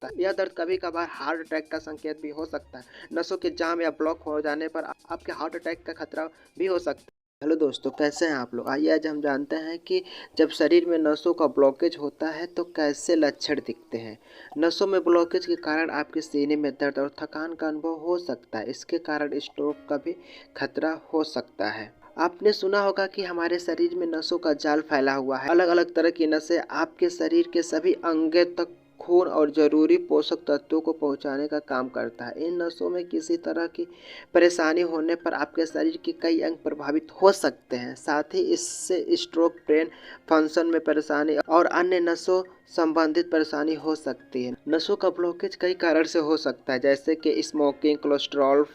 यह दर्द कभी कभार हार्ट अटैक का संकेत भी हो सकता है। नसों के जाम या ब्लॉक हो जाने पर आपके हार्ट अटैक का खतरा भी हो सकता है। हेलो दोस्तों, कैसे हैं आप लोग। आइए आज हम जानते हैं कि जब शरीर में नसों का ब्लॉकेज होता है तो कैसे लक्षण दिखते हैं। नसों में ब्लॉकेज के कारण आपके सीने में दर्द और थकान का अनुभव हो सकता है। इसके कारण स्ट्रोक का भी खतरा हो सकता है। आपने सुना होगा कि हमारे शरीर में नसों का जाल फैला हुआ है। अलग अलग तरह की नसें आपके शरीर के सभी अंगों तक खून और जरूरी पोषक तत्वों को पहुंचाने का काम करता है। इन नसों में किसी तरह की परेशानी होने पर आपके शरीर के कई अंग प्रभावित हो सकते हैं। साथ ही इससे स्ट्रोक, ब्रेन फंक्शन में परेशानी और अन्य नसों संबंधित परेशानी हो सकती है। नसों का ब्लॉकेज कई कारण से हो सकता है, जैसे कि स्मोकिंग, कोलेस्ट्रॉल,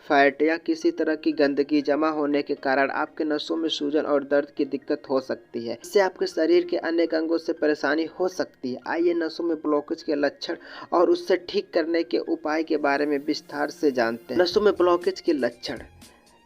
फैट या किसी तरह की गंदगी जमा होने के कारण आपके नसों में सूजन और दर्द की दिक्कत हो सकती है। इससे आपके शरीर के अन्य अंगों से परेशानी हो सकती है। आइए नसों में ब्लॉकेज के लक्षण और उससे ठीक करने के उपाय के बारे में विस्तार से जानते हैं। नसों में ब्लॉकेज के लक्षण: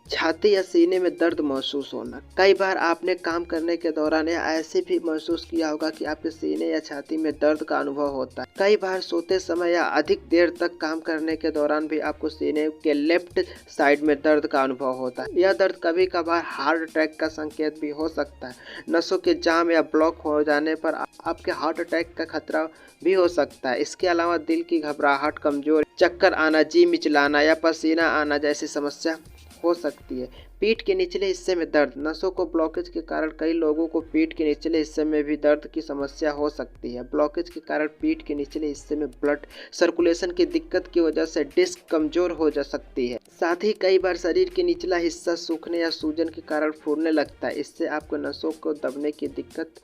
छाती या सीने में दर्द महसूस होना। कई बार आपने काम करने के दौरान या ऐसे भी महसूस किया होगा कि आपके सीने या छाती में दर्द का अनुभव होता है। कई बार सोते समय या अधिक देर तक काम करने के दौरान भी आपको सीने के लेफ्ट साइड में दर्द का अनुभव होता है। यह दर्द कभी कभार हार्ट अटैक का संकेत भी हो सकता है। नसों के जाम या ब्लॉक हो जाने पर आपके हार्ट अटैक का खतरा भी हो सकता है। इसके अलावा दिल की घबराहट, कमजोरी, चक्कर आना, जी मिचलाना या पसीना आना जैसी समस्या हो सकती है। पीठ के निचले हिस्से में दर्द: नसों को ब्लॉकेज के कारण कई लोगों को पीठ के निचले हिस्से में भी दर्द की समस्या हो सकती है। ब्लॉकेज के कारण पीठ के निचले हिस्से में ब्लड सर्कुलेशन की दिक्कत की वजह से डिस्क कमजोर हो जा सकती है। साथ ही कई बार शरीर के निचला हिस्सा सूखने या सूजन के कारण फूलने लगता है। इससे आपको नसों को दबने की दिक्कत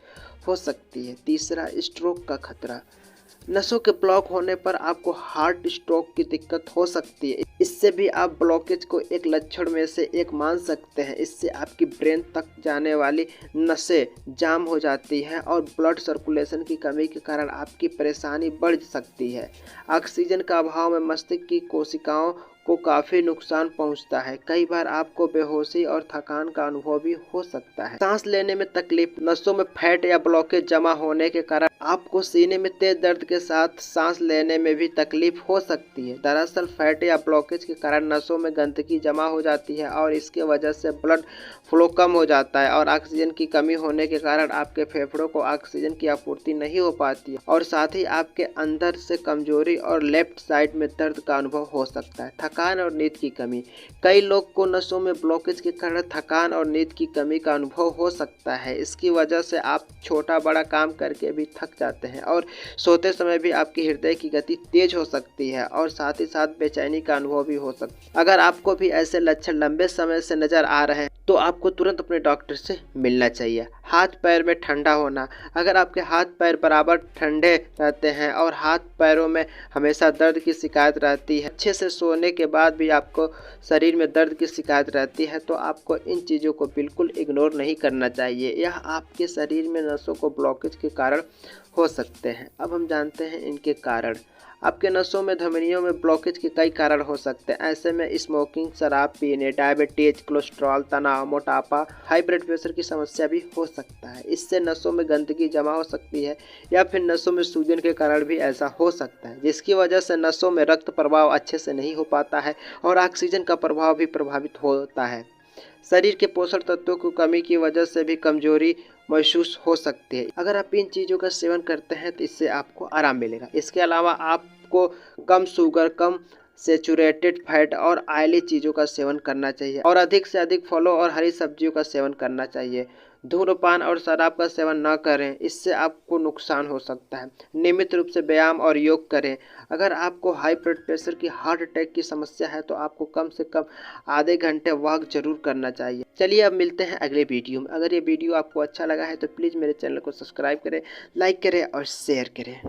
हो सकती है। तीसरा, स्ट्रोक का खतरा: नसों के ब्लॉक होने पर आपको हार्ट स्ट्रोक की दिक्कत हो सकती है। इससे भी आप ब्लॉकेज को एक लक्षण में से एक मान सकते हैं। इससे आपकी ब्रेन तक जाने वाली नसें जाम हो जाती हैं और ब्लड सर्कुलेशन की कमी के कारण आपकी परेशानी बढ़ सकती है। ऑक्सीजन का अभाव में मस्तिष्क की कोशिकाओं को काफी नुकसान पहुंचता है। कई बार आपको बेहोशी और थकान का अनुभव भी हो सकता है। सांस लेने में तकलीफ: नसों में फैट या ब्लॉकेज जमा होने के कारण आपको सीने में तेज दर्द के साथ सांस लेने में भी तकलीफ हो सकती है। दरअसल फैट या ब्लॉकेज के कारण नसों में गंदगी जमा हो जाती है और इसके वजह से ब्लड फ्लो कम हो जाता है और ऑक्सीजन की कमी होने के कारण आपके फेफड़ों को ऑक्सीजन की आपूर्ति नहीं हो पाती है और साथ ही आपके अंदर से कमजोरी और लेफ्ट साइड में दर्द का अनुभव हो सकता है। थकान और नींद की कमी: कई लोग को नसों में ब्लॉकेज के कारण थकान और नींद की कमी का अनुभव हो सकता है। इसकी वजह से आप छोटा बड़ा काम करके भी थक जाते हैं और सोते समय भी आपकी हृदय की गति तेज हो सकती है और साथ ही साथ बेचैनी का अनुभव भी हो सकता है। अगर आपको भी ऐसे लक्षण लंबे समय से नजर आ रहे हैं तो आपको तुरंत अपने डॉक्टर से मिलना चाहिए। हाथ पैर में ठंडा होना: अगर आपके हाथ पैर बराबर ठंडे रहते हैं और हाथ पैरों में हमेशा दर्द की शिकायत रहती है, अच्छे से सोने के बाद भी आपको शरीर में दर्द की शिकायत रहती है, तो आपको इन चीज़ों को बिल्कुल इग्नोर नहीं करना चाहिए। यह आपके शरीर में नसों को ब्लॉकेज के कारण हो सकते हैं। अब हम जानते हैं इनके कारण। आपके नसों में, धमनियों में ब्लॉकेज के कई कारण हो सकते हैं। ऐसे में स्मोकिंग, शराब पीने, डायबिटीज, कोलेस्ट्रॉल, तनाव, मोटापा, हाई ब्लड प्रेशर की समस्या भी हो सकता है। इससे नसों में गंदगी जमा हो सकती है या फिर नसों में सूजन के कारण भी ऐसा हो सकता है, जिसकी वजह से नसों में रक्त प्रवाह अच्छे से नहीं हो पाता है और ऑक्सीजन का प्रभाव भी प्रभावित होता है। शरीर के पोषक तत्वों की कमी की वजह से भी कमजोरी महसूस हो सकती है। अगर आप इन चीज़ों का सेवन करते हैं तो इससे आपको आराम मिलेगा। इसके अलावा आपको कम शुगर, कम सेचुरेटेड फैट और ऑयली चीज़ों का सेवन करना चाहिए और अधिक से अधिक फलों और हरी सब्जियों का सेवन करना चाहिए। धूम्रपान और शराब का सेवन न करें, इससे आपको नुकसान हो सकता है। नियमित रूप से व्यायाम और योग करें। अगर आपको हाई ब्लड प्रेशर की, हार्ट अटैक की समस्या है तो आपको कम से कम आधे घंटे वॉक जरूर करना चाहिए। चलिए अब मिलते हैं अगले वीडियो में। अगर ये वीडियो आपको अच्छा लगा है तो प्लीज़ मेरे चैनल को सब्सक्राइब करें, लाइक करें और शेयर करें।